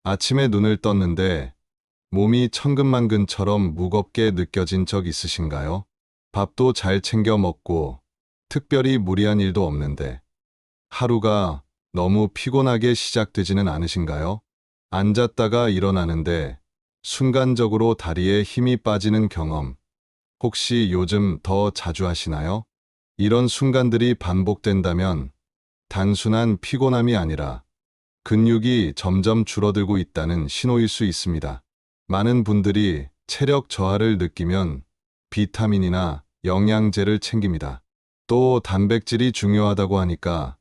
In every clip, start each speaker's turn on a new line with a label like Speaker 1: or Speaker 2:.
Speaker 1: 아침에 눈을 떴는데 몸이 천근만근처럼 무겁게 느껴진 적 있으신가요? 밥도 잘 챙겨 먹고 특별히 무리한 일도 없는데 하루가 너무 피곤하게 시작되지는 않으신가요? 앉았다가 일어나는데 순간적으로 다리에 힘이 빠지는 경험, 혹시 요즘 더 자주 하시나요? 이런 순간들이 반복된다면 단순한 피곤함이 아니라 근육이 점점 줄어들고 있다는 신호일 수 있습니다. 많은 분들이 체력 저하를 느끼면 비타민이나 영양제를 챙깁니다. 또 단백질이 중요하다고 하니까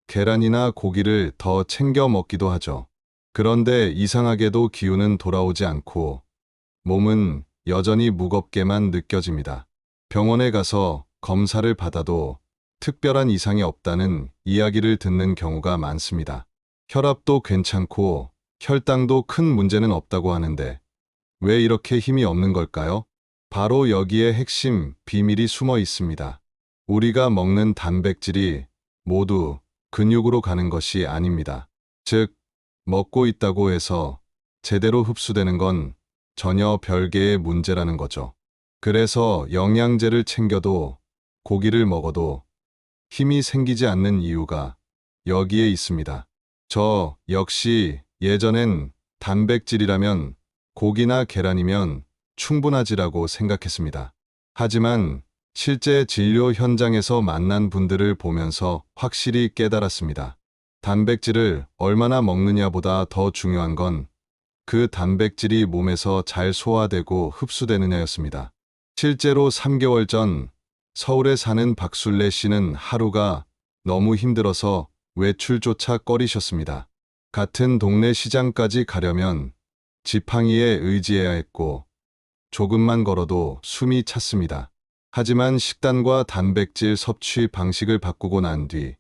Speaker 1: 계란이나 고기를 더 챙겨 먹기도 하죠. 그런데 이상하게도 기운은 돌아오지 않고 몸은 여전히 무겁게만 느껴집니다. 병원에 가서 검사를 받아도 특별한 이상이 없다는 이야기를 듣는 경우가 많습니다. 혈압도 괜찮고 혈당도 큰 문제는 없다고 하는데 왜 이렇게 힘이 없는 걸까요? 바로 여기에 핵심 비밀이 숨어 있습니다. 우리가 먹는 단백질이 모두 근육으로 가는 것이 아닙니다. 즉, 먹고 있다고 해서 제대로 흡수되는 건 전혀 별개의 문제라는 거죠. 그래서 영양제를 챙겨도 고기를 먹어도 힘이 생기지 않는 이유가 여기에 있습니다. 저 역시 예전엔 단백질이라면 고기나 계란이면 충분하지라고 생각했습니다. 하지만 실제 진료 현장에서 만난 분들을 보면서 확실히 깨달았습니다. 단백질을 얼마나 먹느냐보다 더 중요한 건 그 단백질이 몸에서 잘 소화되고 흡수되느냐였습니다. 실제로 3개월 전 서울에 사는 박술래 씨는 하루가 너무 힘들어서 외출조차 꺼리셨습니다. 같은 동네 시장까지 가려면 지팡이에 의지해야 했고 조금만 걸어도 숨이 찼습니다. 하지만 식단과 단백질 섭취 방식을 바꾸고 난 뒤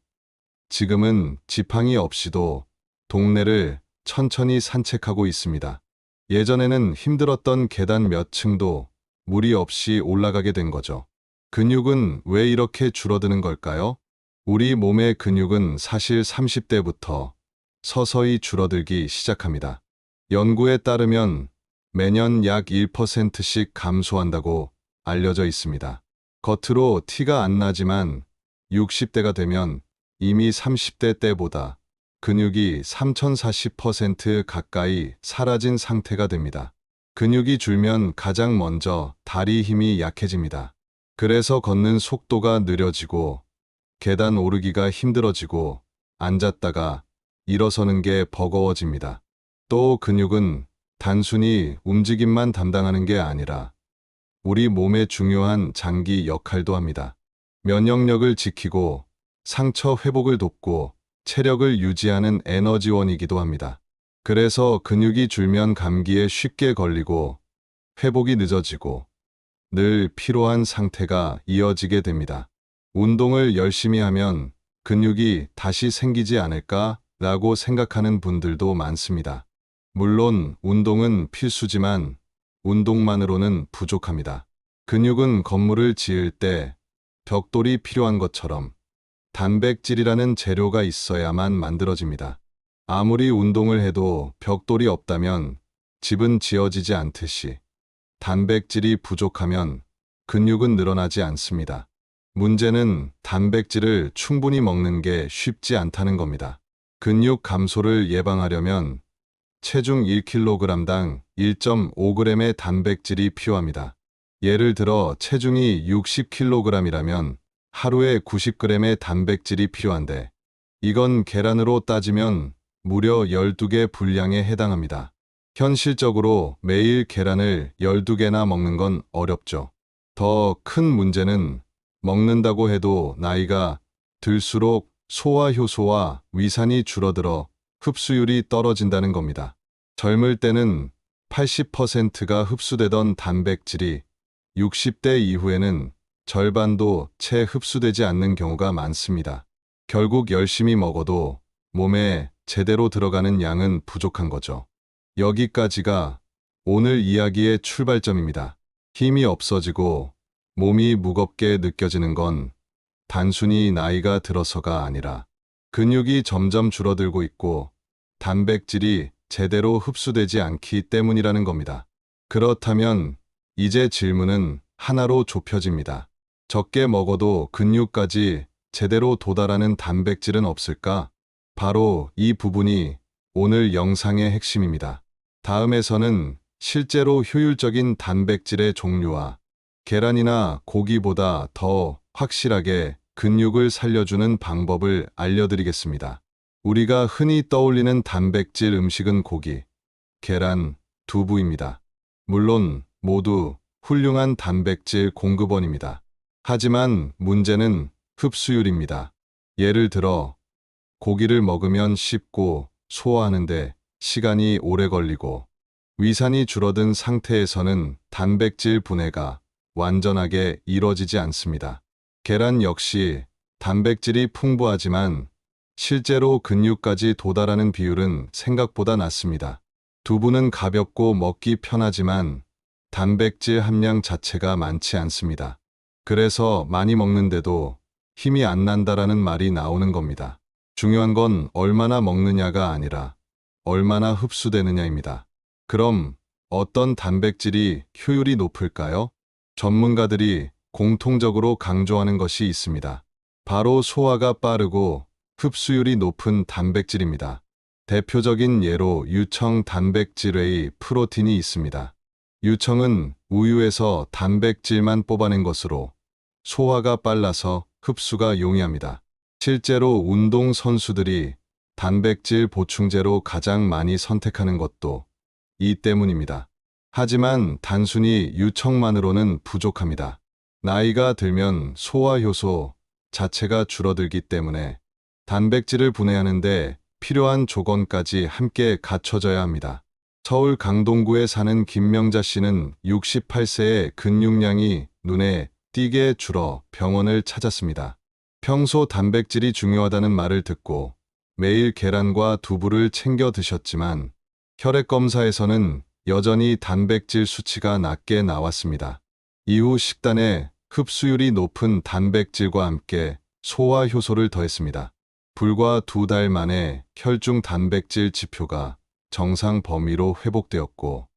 Speaker 1: 지금은 지팡이 없이도 동네를 천천히 산책하고 있습니다. 예전에는 힘들었던 계단 몇 층도 무리 없이 올라가게 된 거죠. 근육은 왜 이렇게 줄어드는 걸까요? 우리 몸의 근육은 사실 30대부터 서서히 줄어들기 시작합니다. 연구에 따르면 매년 약 1%씩 감소한다고 알려져 있습니다. 겉으로 티가 안 나지만 60대가 되면 이미 30대 때보다 근육이 3040% 가까이 사라진 상태가 됩니다. 근육이 줄면 가장 먼저 다리 힘이 약해집니다. 그래서 걷는 속도가 느려지고 계단 오르기가 힘들어지고 앉았다가 일어서는 게 버거워집니다. 또 근육은 단순히 움직임만 담당하는 게 아니라 우리 몸의 중요한 장기 역할도 합니다. 면역력을 지키고 상처 회복을 돕고 체력을 유지하는 에너지원이기도 합니다. 그래서 근육이 줄면 감기에 쉽게 걸리고 회복이 늦어지고 늘 피로한 상태가 이어지게 됩니다. 운동을 열심히 하면 근육이 다시 생기지 않을까라고 생각하는 분들도 많습니다. 물론 운동은 필수지만 운동만으로는 부족합니다. 근육은 건물을 지을 때 벽돌이 필요한 것처럼 단백질이라는 재료가 있어야만 만들어집니다. 아무리 운동을 해도 벽돌이 없다면 집은 지어지지 않듯이 단백질이 부족하면 근육은 늘어나지 않습니다. 문제는 단백질을 충분히 먹는 게 쉽지 않다는 겁니다. 근육 감소를 예방하려면 체중 1kg당 1.5g의 단백질이 필요합니다. 예를 들어 체중이 60kg이라면 하루에 90g의 단백질이 필요한데 이건 계란으로 따지면 무려 12개 분량에 해당합니다. 현실적으로 매일 계란을 12개나 먹는 건 어렵죠. 더 큰 문제는 먹는다고 해도 나이가 들수록 소화 효소와 위산이 줄어들어 흡수율이 떨어진다는 겁니다. 젊을 때는 80%가 흡수되던 단백질이 60대 이후에는 절반도 채 흡수되지 않는 경우가 많습니다. 결국 열심히 먹어도 몸에 제대로 들어가는 양은 부족한 거죠. 여기까지가 오늘 이야기의 출발점입니다. 힘이 없어지고 몸이 무겁게 느껴지는 건 단순히 나이가 들어서가 아니라 근육이 점점 줄어들고 있고 단백질이 제대로 흡수되지 않기 때문이라는 겁니다. 그렇다면 이제 질문은 하나로 좁혀집니다. 적게 먹어도 근육까지 제대로 도달하는 단백질은 없을까? 바로 이 부분이 오늘 영상의 핵심입니다. 다음에서는 실제로 효율적인 단백질의 종류와 계란이나 고기보다 더 확실하게 근육을 살려주는 방법을 알려드리겠습니다. 우리가 흔히 떠올리는 단백질 음식은 고기, 계란, 두부입니다. 물론 모두 훌륭한 단백질 공급원입니다. 하지만 문제는 흡수율입니다. 예를 들어 고기를 먹으면 씹고 소화하는데 시간이 오래 걸리고 위산이 줄어든 상태에서는 단백질 분해가 완전하게 이뤄지지 않습니다. 계란 역시 단백질이 풍부하지만 실제로 근육까지 도달하는 비율은 생각보다 낮습니다. 두부는 가볍고 먹기 편하지만 단백질 함량 자체가 많지 않습니다. 그래서 많이 먹는데도 힘이 안 난다라는 말이 나오는 겁니다. 중요한 건 얼마나 먹느냐가 아니라 얼마나 흡수되느냐입니다. 그럼 어떤 단백질이 효율이 높을까요? 전문가들이 공통적으로 강조하는 것이 있습니다. 바로 소화가 빠르고 흡수율이 높은 단백질입니다. 대표적인 예로 유청 단백질의 프로틴이 있습니다. 유청은 우유에서 단백질만 뽑아낸 것으로 소화가 빨라서 흡수가 용이합니다. 실제로 운동 선수들이 단백질 보충제로 가장 많이 선택하는 것도 이 때문입니다. 하지만 단순히 유청만으로는 부족합니다. 나이가 들면 소화 효소 자체가 줄어들기 때문에 단백질을 분해하는데 필요한 조건까지 함께 갖춰져야 합니다. 서울 강동구에 사는 김명자 씨는 68세의 근육량이 눈에 띄게 줄어 병원을 찾았습니다. 평소 단백질이 중요하다는 말을 듣고 매일 계란과 두부를 챙겨 드셨지만 혈액 검사에서는 여전히 단백질 수치가 낮게 나왔습니다. 이후 식단에 흡수율이 높은 단백질과 함께 소화 효소를 더했습니다. 불과 2달 만에 혈중 단백질 지표가 정상 범위로 회복되었고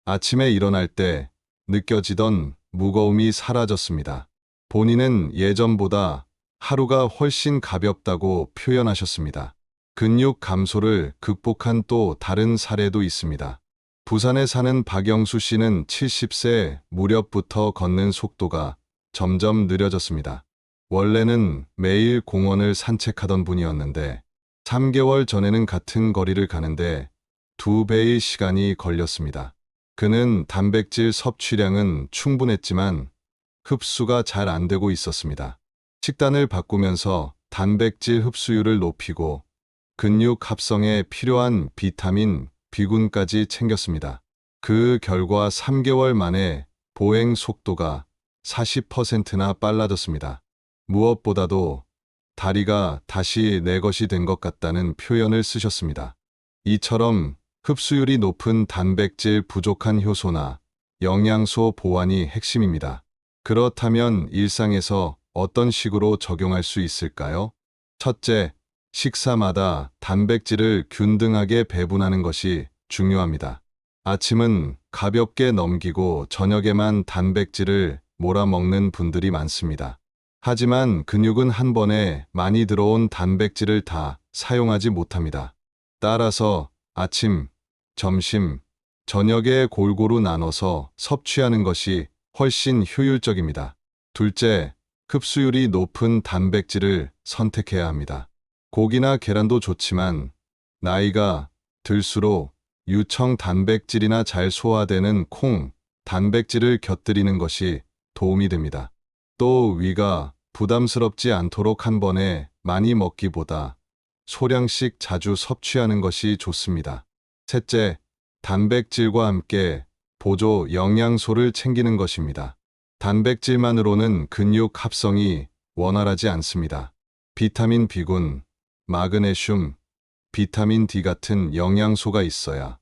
Speaker 1: 아침에 일어날 때 느껴지던 무거움이 사라졌습니다. 본인은 예전보다 하루가 훨씬 가볍다고 표현하셨습니다. 근육 감소를 극복한 또 다른 사례도 있습니다. 부산에 사는 박영수 씨는 70세 무렵부터 걷는 속도가 점점 느려졌습니다. 원래는 매일 공원을 산책하던 분이었는데 3개월 전에는 같은 거리를 가는데 2배의 시간이 걸렸습니다. 그는 단백질 섭취량은 충분했지만 흡수가 잘 안 되고 있었습니다. 식단을 바꾸면서 단백질 흡수율을 높이고 근육 합성에 필요한 비타민, B군까지 챙겼습니다. 그 결과 3개월 만에 보행 속도가 40%나 빨라졌습니다. 무엇보다도 다리가 다시 내 것이 된 것 같다는 표현을 쓰셨습니다. 이처럼 흡수율이 높은 단백질 부족한 효소나 영양소 보완이 핵심입니다. 그렇다면 일상에서 어떤 식으로 적용할 수 있을까요? 첫째, 식사마다 단백질을 균등하게 배분하는 것이 중요합니다. 아침은 가볍게 넘기고 저녁에만 단백질을 몰아먹는 분들이 많습니다. 하지만 근육은 한 번에 많이 들어온 단백질을 다 사용하지 못합니다. 따라서 아침, 점심, 저녁에 골고루 나눠서 섭취하는 것이 훨씬 효율적입니다. 둘째, 흡수율이 높은 단백질을 선택해야 합니다. 고기나 계란도 좋지만 나이가 들수록 유청 단백질이나 잘 소화되는 콩, 단백질을 곁들이는 것이 도움이 됩니다. 또 위가 부담스럽지 않도록 한 번에 많이 먹기보다 소량씩 자주 섭취하는 것이 좋습니다. 셋째, 단백질과 함께 보조 영양소를 챙기는 것입니다. 단백질만으로는 근육 합성이 원활하지 않습니다. 비타민 B군, 마그네슘, 비타민 D 같은 영양소가 있어야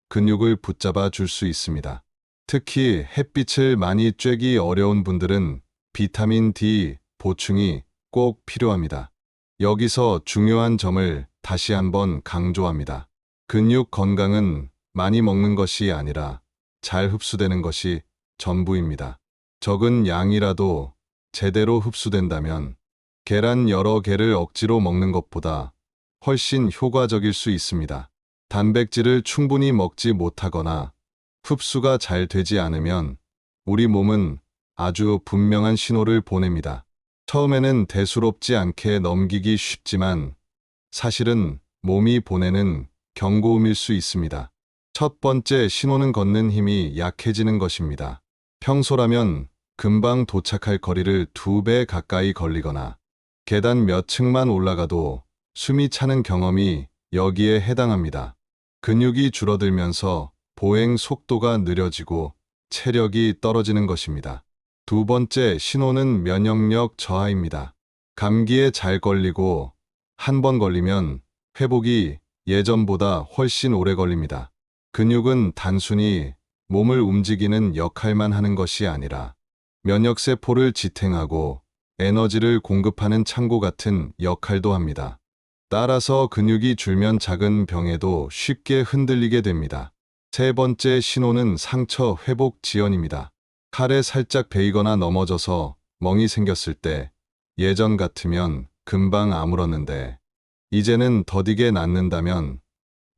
Speaker 1: 근육을 붙잡아 줄 수 있습니다. 특히 햇빛을 많이 쬐기 어려운 분들은 비타민 D 보충이 꼭 필요합니다. 여기서 중요한 점을 다시 한번 강조합니다. 근육 건강은 많이 먹는 것이 아니라 잘 흡수되는 것이 전부입니다. 적은 양이라도 제대로 흡수된다면 계란 여러 개를 억지로 먹는 것보다 훨씬 효과적일 수 있습니다. 단백질을 충분히 먹지 못하거나 흡수가 잘 되지 않으면 우리 몸은 아주 분명한 신호를 보냅니다. 처음에는 대수롭지 않게 넘기기 쉽지만 사실은 몸이 보내는 경고음일 수 있습니다. 첫 번째 신호는 걷는 힘이 약해지는 것입니다. 평소라면 금방 도착할 거리를 2배 가까이 걸리거나 계단 몇 층만 올라가도 숨이 차는 경험이 여기에 해당합니다. 근육이 줄어들면서 보행 속도가 느려지고 체력이 떨어지는 것입니다. 두 번째 신호는 면역력 저하입니다. 감기에 잘 걸리고 한 번 걸리면 회복이 예전보다 훨씬 오래 걸립니다. 근육은 단순히 몸을 움직이는 역할만 하는 것이 아니라 면역세포를 지탱하고 에너지를 공급하는 창고 같은 역할도 합니다. 따라서 근육이 줄면 작은 병에도 쉽게 흔들리게 됩니다. 세 번째 신호는 상처 회복 지연입니다. 칼에 살짝 베이거나 넘어져서 멍이 생겼을 때 예전 같으면 금방 아물었는데 이제는 더디게 낫는다면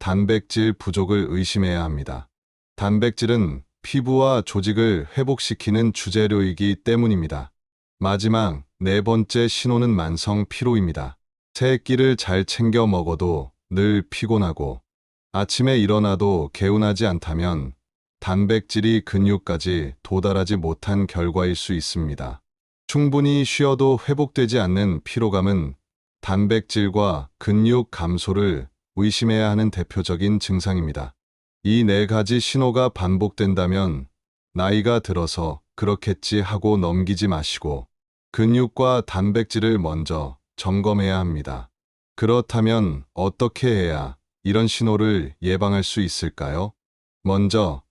Speaker 1: 단백질 부족을 의심해야 합니다. 단백질은 피부와 조직을 회복시키는 주재료이기 때문입니다. 마지막 네 번째 신호는 만성 피로입니다. 세 끼를 잘 챙겨 먹어도 늘 피곤하고 아침에 일어나도 개운하지 않다면 단백질이 근육까지 도달하지 못한 결과일 수 있습니다. 충분히 쉬어도 회복되지 않는 피로감은 단백질과 근육 감소를 의심해야 하는 대표적인 증상입니다. 이 네 가지 신호가 반복된다면 나이가 들어서 그렇겠지 하고 넘기지 마시고 근육과 단백질을 먼저 점검해야 합니다. 그렇다면 어떻게 해야 이런 신호를 예방할 수 있을까요? 먼저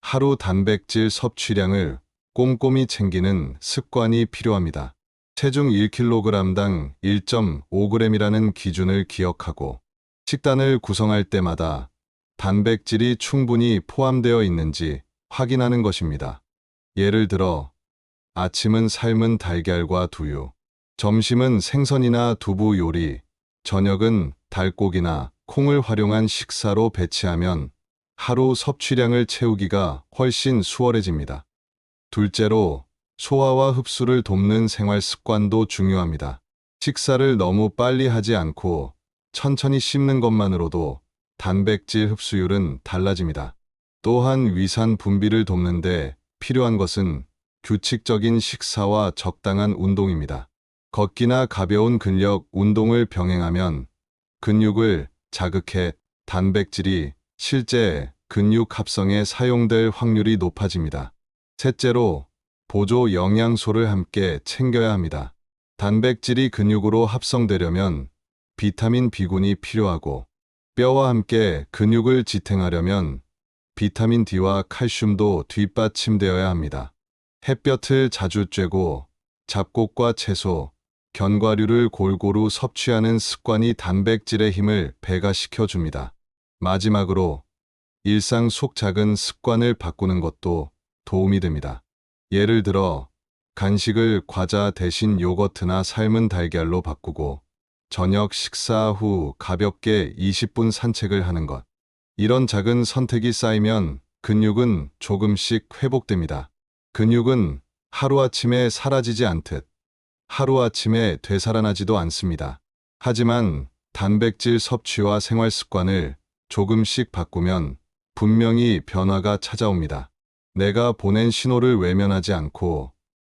Speaker 1: 하루 단백질 섭취량을 꼼꼼히 챙기는 습관이 필요합니다. 체중 1kg당 1.5g이라는 기준을 기억하고 식단을 구성할 때마다 단백질이 충분히 포함되어 있는지 확인하는 것입니다. 예를 들어 아침은 삶은 달걀과 두유, 점심은 생선이나 두부 요리, 저녁은 닭고기나 콩을 활용한 식사로 배치하면 하루 섭취량을 채우기가 훨씬 수월해집니다. 둘째로 소화와 흡수를 돕는 생활 습관도 중요합니다. 식사를 너무 빨리 하지 않고 천천히 씹는 것만으로도 단백질 흡수율은 달라집니다. 또한 위산 분비를 돕는데 필요한 것은 규칙적인 식사와 적당한 운동입니다. 걷기나 가벼운 근력 운동을 병행하면 근육을 자극해 단백질이 실제 근육 합성에 사용될 확률이 높아집니다. 셋째로 보조 영양소를 함께 챙겨야 합니다. 단백질이 근육으로 합성되려면 비타민 B군이 필요하고 뼈와 함께 근육을 지탱하려면 비타민 D와 칼슘도 뒷받침되어야 합니다. 햇볕을 자주 쬐고 잡곡과 채소, 견과류를 골고루 섭취하는 습관이 단백질의 힘을 배가시켜 줍니다. 마지막으로 일상 속 작은 습관을 바꾸는 것도 도움이 됩니다. 예를 들어 간식을 과자 대신 요거트나 삶은 달걀로 바꾸고 저녁 식사 후 가볍게 20분 산책을 하는 것. 이런 작은 선택이 쌓이면 근육은 조금씩 회복됩니다. 근육은 하루아침에 사라지지 않듯 하루아침에 되살아나지도 않습니다. 하지만 단백질 섭취와 생활 습관을 조금씩 바꾸면 분명히 변화가 찾아옵니다. 내가 보낸 신호를 외면하지 않고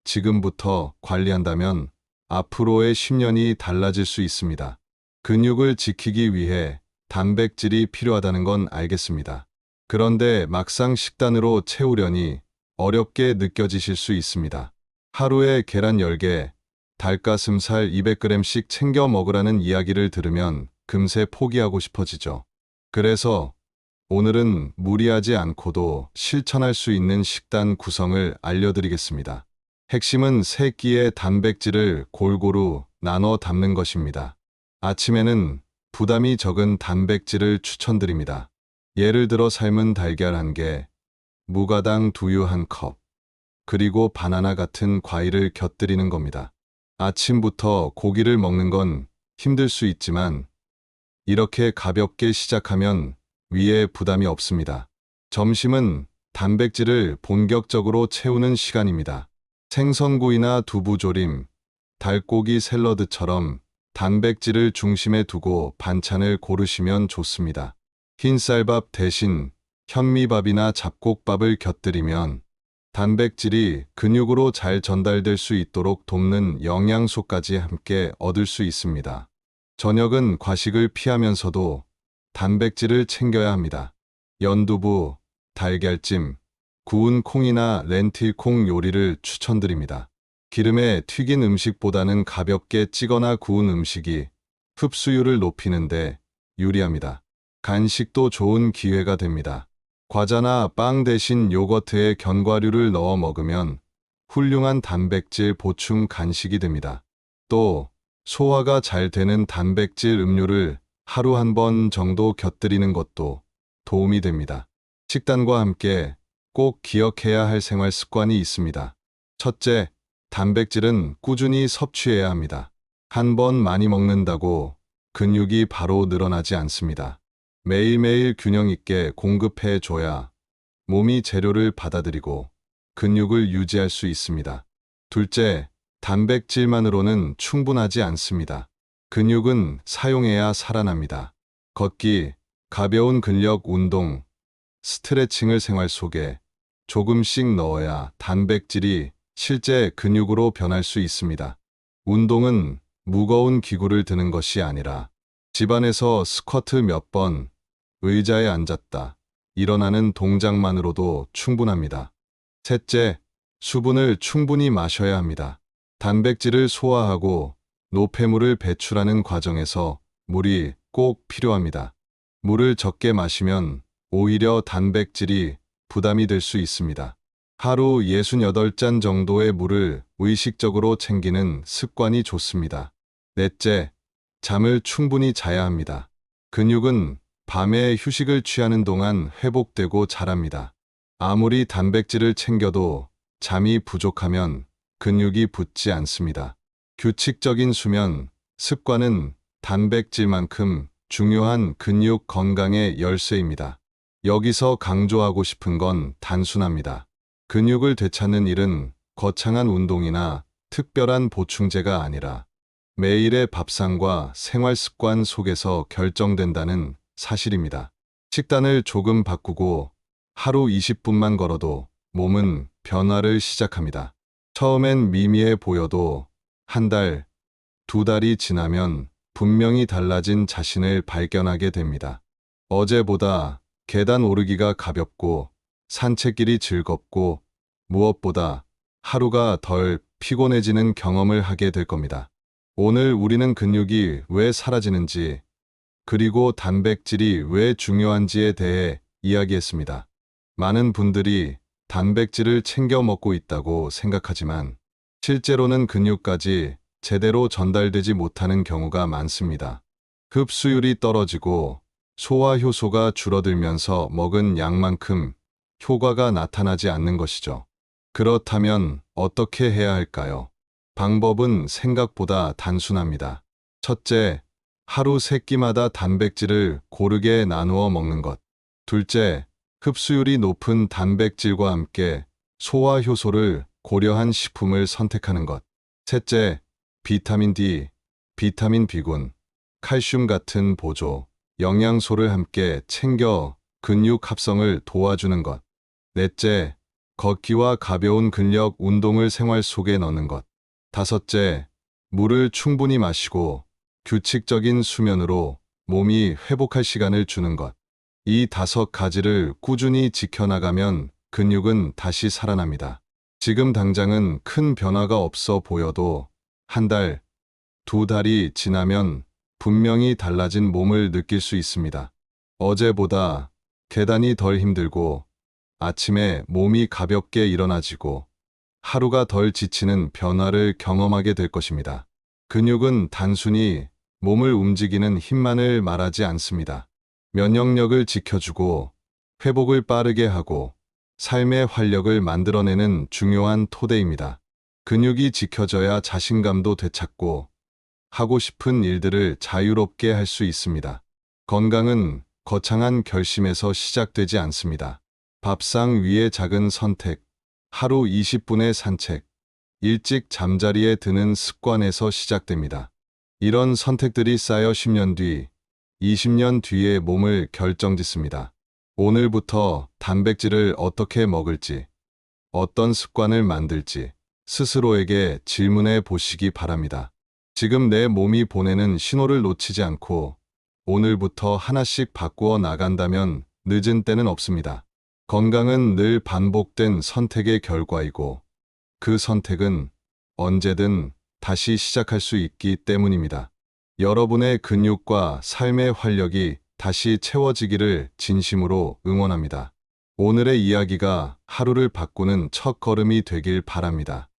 Speaker 1: 지금부터 관리한다면 앞으로의 10년이 달라질 수 있습니다. 근육을 지키기 위해 단백질이 필요하다는 건 알겠습니다. 그런데 막상 식단으로 채우려니 어렵게 느껴지실 수 있습니다. 하루에 계란 10개, 닭가슴살 200g씩 챙겨 먹으라는 이야기를 들으면 금세 포기하고 싶어지죠. 그래서 오늘은 무리하지 않고도 실천할 수 있는 식단 구성을 알려드리겠습니다. 핵심은 3끼의 단백질을 골고루 나눠 담는 것입니다. 아침에는 부담이 적은 단백질을 추천드립니다. 예를 들어 삶은 달걀 1개, 무가당 두유 1컵, 그리고 바나나 같은 과일을 곁들이는 겁니다. 아침부터 고기를 먹는 건 힘들 수 있지만 이렇게 가볍게 시작하면 위에 부담이 없습니다. 점심은 단백질을 본격적으로 채우는 시간입니다. 생선구이나 두부조림, 닭고기 샐러드처럼 단백질을 중심에 두고 반찬을 고르시면 좋습니다. 흰쌀밥 대신 현미밥이나 잡곡밥을 곁들이면 단백질이 근육으로 잘 전달될 수 있도록 돕는 영양소까지 함께 얻을 수 있습니다. 저녁은 과식을 피하면서도 단백질을 챙겨야 합니다. 연두부, 달걀찜, 구운 콩이나 렌틸콩 요리를 추천드립니다. 기름에 튀긴 음식보다는 가볍게 찌거나 구운 음식이 흡수율을 높이는데 유리합니다. 간식도 좋은 기회가 됩니다. 과자나 빵 대신 요거트에 견과류를 넣어 먹으면 훌륭한 단백질 보충 간식이 됩니다. 또 소화가 잘 되는 단백질 음료를 하루 1번 정도 곁들이는 것도 도움이 됩니다. 식단과 함께 꼭 기억해야 할 생활 습관이 있습니다. 첫째, 단백질은 꾸준히 섭취해야 합니다. 1번 많이 먹는다고 근육이 바로 늘어나지 않습니다. 매일매일 균형 있게 공급해 줘야 몸이 재료를 받아들이고 근육을 유지할 수 있습니다. 둘째, 단백질만으로는 충분하지 않습니다. 근육은 사용해야 살아납니다. 걷기, 가벼운 근력 운동, 스트레칭을 생활 속에 조금씩 넣어야 단백질이 실제 근육으로 변할 수 있습니다. 운동은 무거운 기구를 드는 것이 아니라 집안에서 스쿼트 몇 번, 의자에 앉았다, 일어나는 동작만으로도 충분합니다. 셋째, 수분을 충분히 마셔야 합니다. 단백질을 소화하고 노폐물을 배출하는 과정에서 물이 꼭 필요합니다. 물을 적게 마시면 오히려 단백질이 부담이 될 수 있습니다. 하루 68잔 정도의 물을 의식적으로 챙기는 습관이 좋습니다. 넷째, 잠을 충분히 자야 합니다. 근육은 밤에 휴식을 취하는 동안 회복되고 자랍니다. 아무리 단백질을 챙겨도 잠이 부족하면 근육이 붙지 않습니다. 규칙적인 수면, 습관은 단백질만큼 중요한 근육 건강의 열쇠입니다. 여기서 강조하고 싶은 건 단순합니다. 근육을 되찾는 일은 거창한 운동이나 특별한 보충제가 아니라 매일의 밥상과 생활 습관 속에서 결정된다는 사실입니다. 식단을 조금 바꾸고 하루 20분만 걸어도 몸은 변화를 시작합니다. 처음엔 미미해 보여도 1달, 2달이 지나면 분명히 달라진 자신을 발견하게 됩니다. 어제보다 계단 오르기가 가볍고 산책길이 즐겁고 무엇보다 하루가 덜 피곤해지는 경험을 하게 될 겁니다. 오늘 우리는 근육이 왜 사라지는지, 그리고 단백질이 왜 중요한지에 대해 이야기했습니다. 많은 분들이 단백질을 챙겨 먹고 있다고 생각하지만 실제로는 근육까지 제대로 전달되지 못하는 경우가 많습니다. 흡수율이 떨어지고 소화 효소가 줄어들면서 먹은 양만큼 효과가 나타나지 않는 것이죠. 그렇다면 어떻게 해야 할까요? 방법은 생각보다 단순합니다. 첫째, 하루 3끼마다 단백질을 고르게 나누어 먹는 것. 둘째, 흡수율이 높은 단백질과 함께 소화 효소를 고려한 식품을 선택하는 것. 셋째, 비타민 D, 비타민 B군, 칼슘 같은 보조, 영양소를 함께 챙겨 근육 합성을 도와주는 것. 넷째, 걷기와 가벼운 근력 운동을 생활 속에 넣는 것. 다섯째, 물을 충분히 마시고 규칙적인 수면으로 몸이 회복할 시간을 주는 것. 이 5가지를 꾸준히 지켜나가면 근육은 다시 살아납니다. 지금 당장은 큰 변화가 없어 보여도 1달, 2달이 지나면 분명히 달라진 몸을 느낄 수 있습니다. 어제보다 계단이 덜 힘들고 아침에 몸이 가볍게 일어나지고 하루가 덜 지치는 변화를 경험하게 될 것입니다. 근육은 단순히 몸을 움직이는 힘만을 말하지 않습니다. 면역력을 지켜주고 회복을 빠르게 하고 삶의 활력을 만들어내는 중요한 토대입니다. 근육이 지켜져야 자신감도 되찾고 하고 싶은 일들을 자유롭게 할 수 있습니다. 건강은 거창한 결심에서 시작되지 않습니다. 밥상 위의 작은 선택, 하루 20분의 산책, 일찍 잠자리에 드는 습관에서 시작됩니다. 이런 선택들이 쌓여 10년 뒤, 20년 뒤의 몸을 결정짓습니다. 오늘부터 단백질을 어떻게 먹을지, 어떤 습관을 만들지 스스로에게 질문해 보시기 바랍니다. 지금 내 몸이 보내는 신호를 놓치지 않고 오늘부터 하나씩 바꾸어 나간다면 늦은 때는 없습니다. 건강은 늘 반복된 선택의 결과이고 그 선택은 언제든 다시 시작할 수 있기 때문입니다. 여러분의 근육과 삶의 활력이 다시 채워지기를 진심으로 응원합니다. 오늘의 이야기가 하루를 바꾸는 첫걸음이 되길 바랍니다.